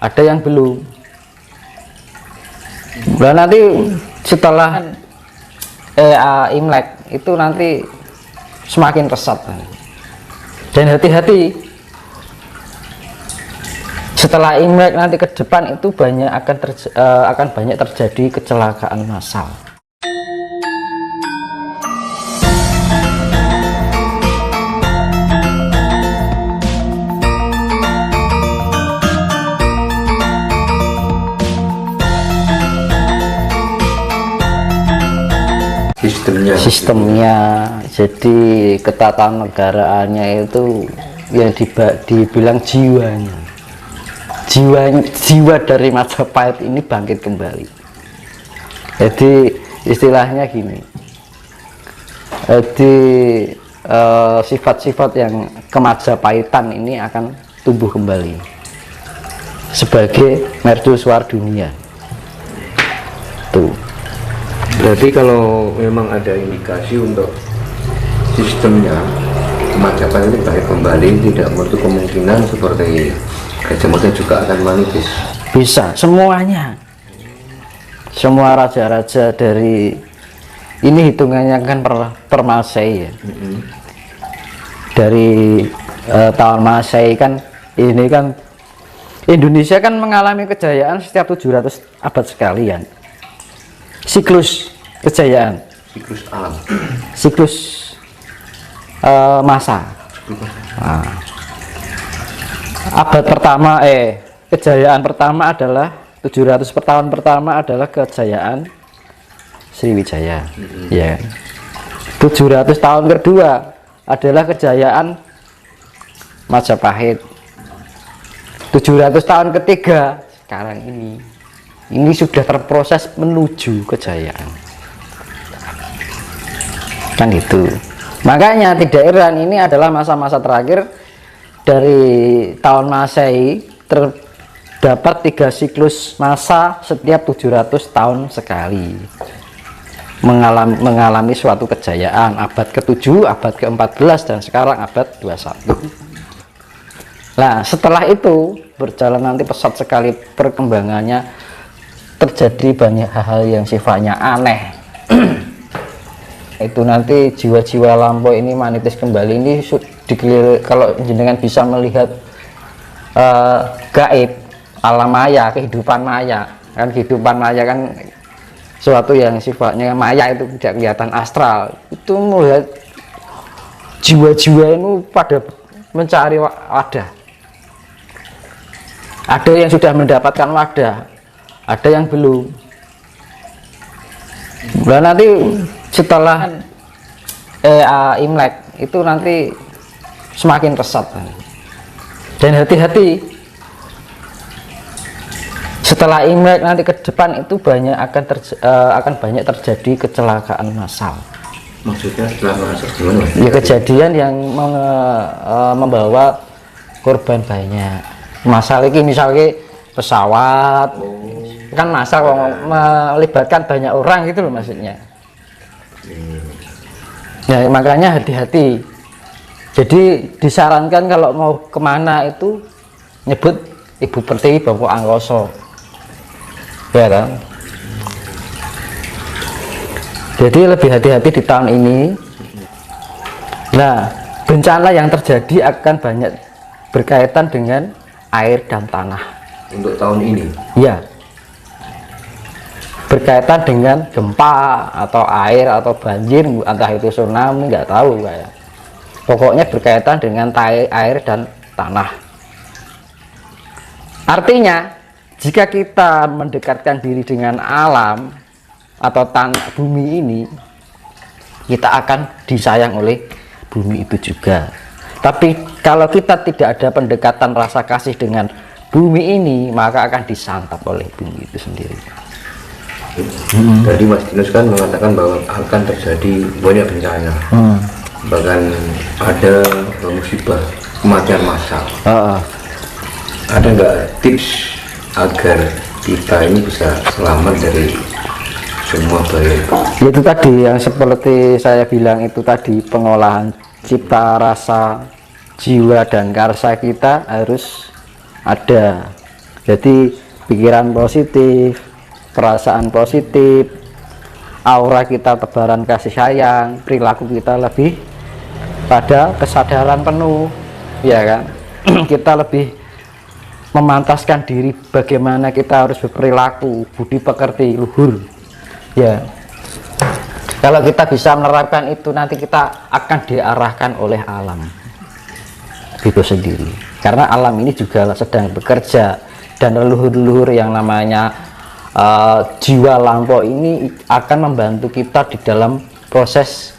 ada yang belum. Nah, nanti setelah Imlek itu nanti semakin pesat. Dan hati-hati, setelah Imlek nanti ke depan itu akan banyak terjadi kecelakaan massal. Sistemnya jadi ketatanegaraannya itu yang dibilang jiwa dari Majapahit ini bangkit kembali. Jadi istilahnya gini, jadi sifat-sifat yang kemajapahitan ini akan tumbuh kembali sebagai mercusuar dunia tuh. Berarti kalau memang ada indikasi untuk sistemnya Majapahit ini bangkit kembali, tidak menutup kemungkinan seperti Gajah Mada juga akan manipis. Bisa, semuanya, semua raja-raja dari ini hitungannya kan per Masehi ya. Dari tahun Masehi kan ini kan Indonesia kan mengalami kejayaan setiap 700 abad sekalian. Siklus kejayaan, Siklus alam, siklus masa. Nah, abad pertama kejayaan pertama adalah 700 tahun pertama adalah kejayaan Sriwijaya. Ya. 700 tahun kedua adalah kejayaan Majapahit. 700 tahun ketiga sekarang ini sudah terproses menuju kejayaan, kan itu. Makanya tidak heran ini adalah masa-masa terakhir dari tahun Masehi, terdapat 3 siklus masa setiap 700 tahun sekali mengalami suatu kejayaan. Abad ke-7, abad ke-14, dan sekarang abad 21. Nah, setelah itu berjalan nanti pesat sekali perkembangannya, terjadi banyak hal-hal yang sifatnya aneh. Itu nanti jiwa-jiwa lampau ini manitis kembali. Ini kalau jenengan bisa melihat gaib, alam maya, kehidupan maya, kan kehidupan maya kan suatu yang sifatnya maya, itu tidak kelihatan astral. Itu melihat jiwa-jiwa itu pada mencari wadah. Ada yang sudah mendapatkan wadah, ada yang belum. Nah, nanti setelah Imlek itu nanti semakin pesat. Dan hati-hati, setelah Imlek nanti ke depan itu akan banyak terjadi kecelakaan massal. Maksudnya setelah masuk gimana? Ya, kejadian yang membawa korban banyak. Massal ini misalnya pesawat, kan massal melibatkan banyak orang gitu loh maksudnya. Ya, makanya hati-hati. Jadi disarankan kalau mau kemana itu nyebut Ibu Pertiwi Bapa Angkasa, ya kan? Jadi lebih hati-hati di tahun ini. Nah, bencana yang terjadi akan banyak berkaitan dengan air dan tanah. Untuk tahun ini? Ya, berkaitan dengan gempa atau air atau banjir, entah itu tsunami, nggak tahu kayak. Pokoknya berkaitan dengan air dan tanah. Artinya, jika kita mendekatkan diri dengan alam atau bumi ini, kita akan disayang oleh bumi itu juga. Tapi kalau kita tidak ada pendekatan rasa kasih dengan bumi ini, maka akan disantap oleh bumi itu sendiri. Tadi Mas Dinos kan mengatakan bahwa akan terjadi banyak bencana, bahkan ada musibah kematian massal. Ada nggak tips agar kita ini bisa selamat dari semua bahaya? Itu tadi yang seperti saya bilang itu tadi, pengolahan cipta rasa jiwa dan karsa kita harus ada. Jadi pikiran positif, perasaan positif, aura kita tebaran kasih sayang, perilaku kita lebih pada kesadaran penuh, ya kan. Kita lebih memantaskan diri bagaimana kita harus berperilaku, budi pekerti, luhur, ya. Kalau kita bisa menerapkan itu, nanti kita akan diarahkan oleh alam itu sendiri, karena alam ini juga sedang bekerja, dan leluhur-leluhur yang namanya jiwa lampau ini akan membantu kita di dalam proses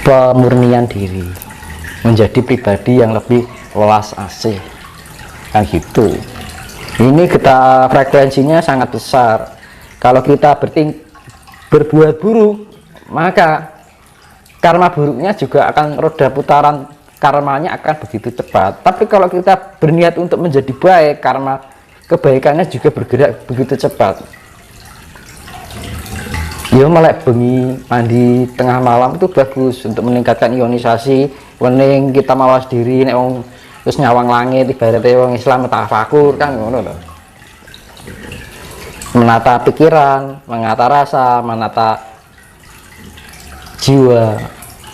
pemurnian diri menjadi pribadi yang lebih welas asih, kan gitu. Ini kita frekuensinya sangat besar. Kalau kita berbuat buruk, maka karma buruknya juga akan, roda putaran karmanya akan begitu cepat. Tapi kalau kita berniat untuk menjadi baik, karma kebaikannya juga bergerak begitu cepat. Ya, melek bengi mandi tengah malam itu bagus untuk meningkatkan ionisasi. Wening kita mawas diri, nek wong terus nyawang langit, ibaratnya wong Islam tafakur kan ngono lho. Menata pikiran, menata rasa, menata jiwa,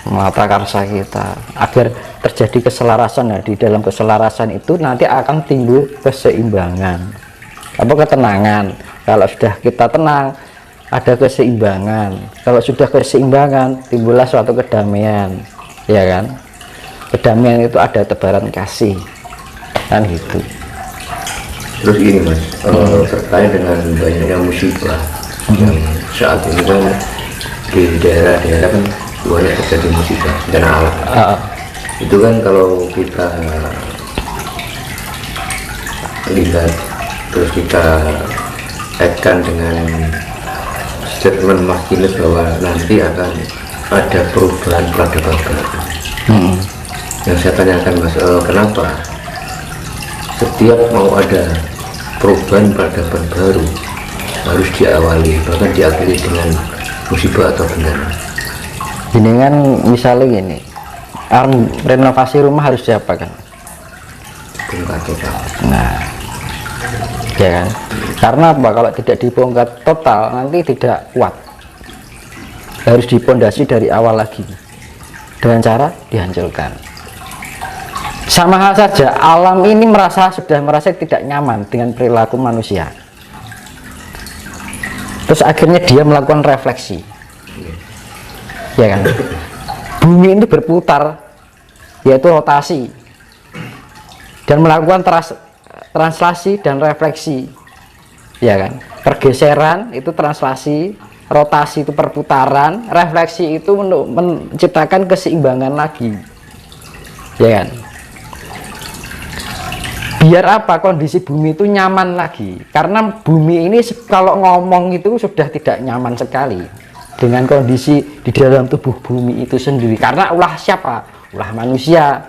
menata karsa kita agar terjadi keselarasan. Nah, di dalam keselarasan itu nanti akan timbul keseimbangan apa ketenangan. Kalau sudah kita tenang, ada keseimbangan. Kalau sudah keseimbangan, timbullah suatu kedamaian, ya kan. Kedamaian itu ada tebaran kasih, kan gitu. Terus ini Mas, terkait dengan banyaknya musibah yang saat ini kan di daerah-daerah kan banyak terjadi musibah bencana alam. Itu kan kalau kita lihat terus kita kaitkan dengan statement Mas Kines bahwa nanti akan ada perubahan peradaban baru. Yang saya tanyakan Mas, kenapa setiap mau ada perubahan peradaban baru harus diawali bahkan diakhiri dengan musibah atau bencana? Ini kan misalnya gini, renovasi rumah harus diapakan? Bongkar total. Nah, ya kan, karena apa? Kalau tidak dibongkar total nanti tidak kuat, harus dipondasi dari awal lagi dengan cara dihancurkan. Sama hal saja, alam ini sudah merasa tidak nyaman dengan perilaku manusia, terus akhirnya dia melakukan refleksi, ya kan. Bumi ini berputar, yaitu rotasi, dan melakukan translasi dan refleksi, ya kan. Pergeseran itu translasi, rotasi itu perputaran, refleksi itu menciptakan keseimbangan lagi, ya kan. Biar apa? Kondisi bumi itu nyaman lagi, karena bumi ini kalau ngomong itu sudah tidak nyaman sekali dengan kondisi di dalam tubuh bumi itu sendiri, karena ulah siapa? Ulah manusia.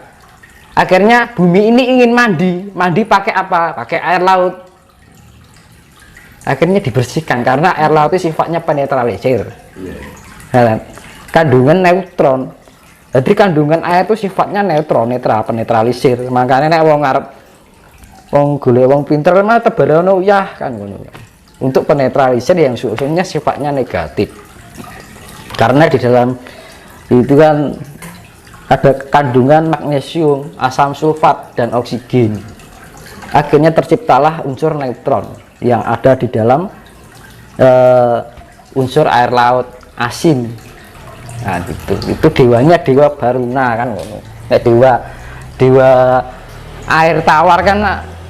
Akhirnya bumi ini ingin mandi pakai apa? Pakai air laut. Akhirnya dibersihkan karena air laut itu sifatnya penetralisir, kandungan neutron. Jadi kandungan air itu sifatnya netral, penetralisir. Makanya nek wong arep golek wong pinter mah tebarono uyah kan ngono. Untuk penetralisir yang susunya sifatnya negatif. Karena di dalam itu kan ada kandungan magnesium, asam sulfat, dan oksigen. Akhirnya terciptalah unsur neutron yang ada di dalam unsur air laut asin. Nah, itu dewanya dewa Baruna kan ngono. Dewa air tawar kan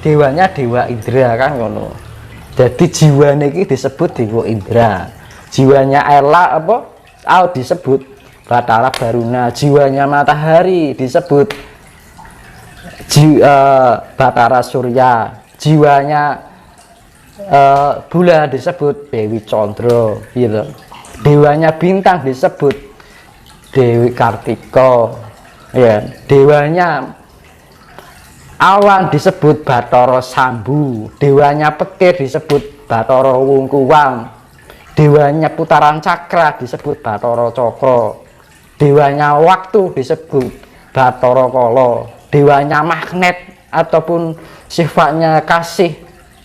dewanya dewa Indra kan ngono. Jadi jiwanya ini disebut dewa Indra. Jiwanya air laut disebut Batara Baruna. Jiwanya matahari disebut Batara Surya. Jiwanya bulan disebut Dewi Condro gitu. Dewanya bintang disebut Dewi Kartiko, ya. Dewanya awan disebut Batara Sambu. Dewanya petir disebut Batara Wungkuwang. Dewanya putaran cakra disebut Batara Cokro. Dewanya waktu disebut Batara Kala. Dewanya magnet ataupun sifatnya kasih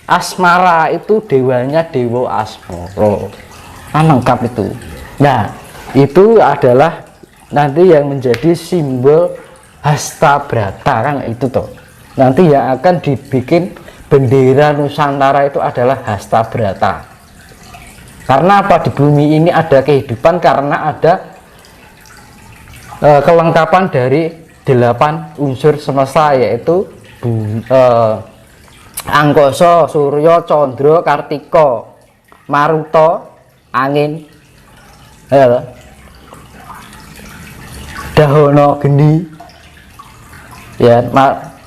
asmara, itu dewanya dewa asmara, kan lengkap itu. Nah itu adalah nanti yang menjadi simbol Hastabrata kan itu toh, nanti yang akan dibikin bendera Nusantara itu adalah Hastabrata. Karena apa? Di bumi ini ada kehidupan karena ada kelengkapan dari 8 unsur semesta, yaitu angkasa, surya, candra, kartika, maruta, angin, dahana geni, ya,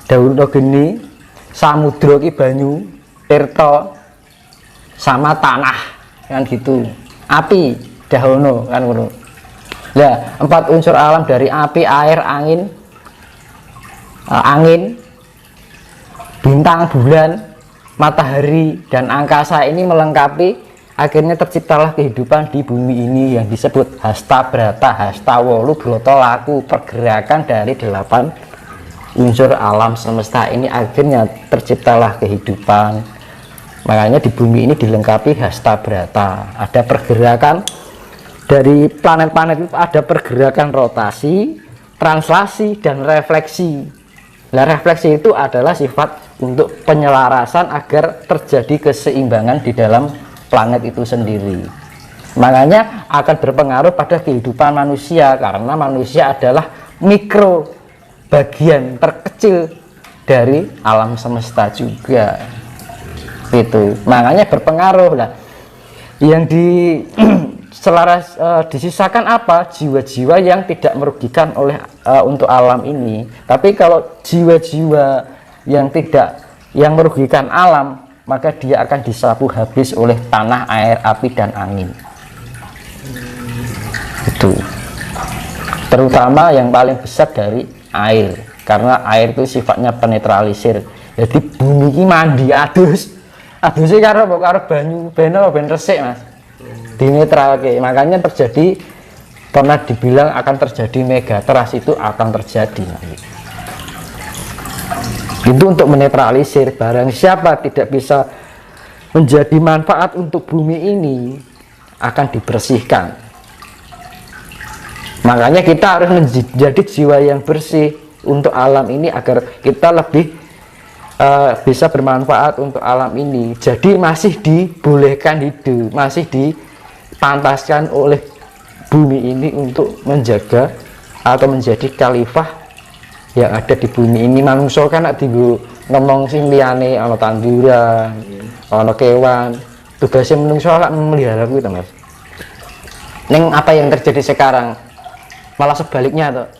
dahana geni, samudra ki banyu, tirta, sama tanah kan gitu, api, dahana kan ngono. Nah, 4 unsur alam dari api, air, angin, bintang, bulan, matahari, dan angkasa ini melengkapi, akhirnya terciptalah kehidupan di bumi ini yang disebut Hastabrata, Hastawolu, Broto, Laku, pergerakan dari 8 unsur alam semesta ini, akhirnya terciptalah kehidupan. Makanya di bumi ini dilengkapi Hastabrata, ada pergerakan dari planet-planet itu, ada pergerakan rotasi, translasi, dan refleksi. Nah, refleksi itu adalah sifat untuk penyelarasan agar terjadi keseimbangan di dalam planet itu sendiri. Makanya akan berpengaruh pada kehidupan manusia, karena manusia adalah mikro, bagian terkecil dari alam semesta juga. Itu makanya berpengaruh lah. Yang disisakan apa? Jiwa-jiwa yang tidak merugikan oleh untuk alam ini. Tapi kalau jiwa-jiwa yang merugikan alam, maka dia akan disapu habis oleh tanah, air, api, dan angin. Itu terutama yang paling besar dari air, karena air itu sifatnya penetralisir. Jadi bumi ini mandi adus sih karo banyu ben resik Mas, dinetralke. Makanya terjadi, pernah dibilang akan terjadi megatrust, itu akan terjadi. Itu untuk menetralisir. Barang siapa tidak bisa menjadi manfaat untuk bumi ini akan dibersihkan. Makanya kita harus menjadi jiwa yang bersih untuk alam ini agar kita lebih bisa bermanfaat untuk alam ini. Jadi masih dibolehkan hidup, masih dipantaskan oleh bumi ini untuk menjaga atau menjadi khalifah yang ada di bumi ini. Manungsa kan nek dienggo ngomong sing liyane, ana tanduran, ana kewan. Tugasnya manungsa lak melihara kuwi to, Mas. Ning apa yang terjadi sekarang malah sebaliknya tuh,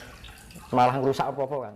malah ngerusak apa-apa kan.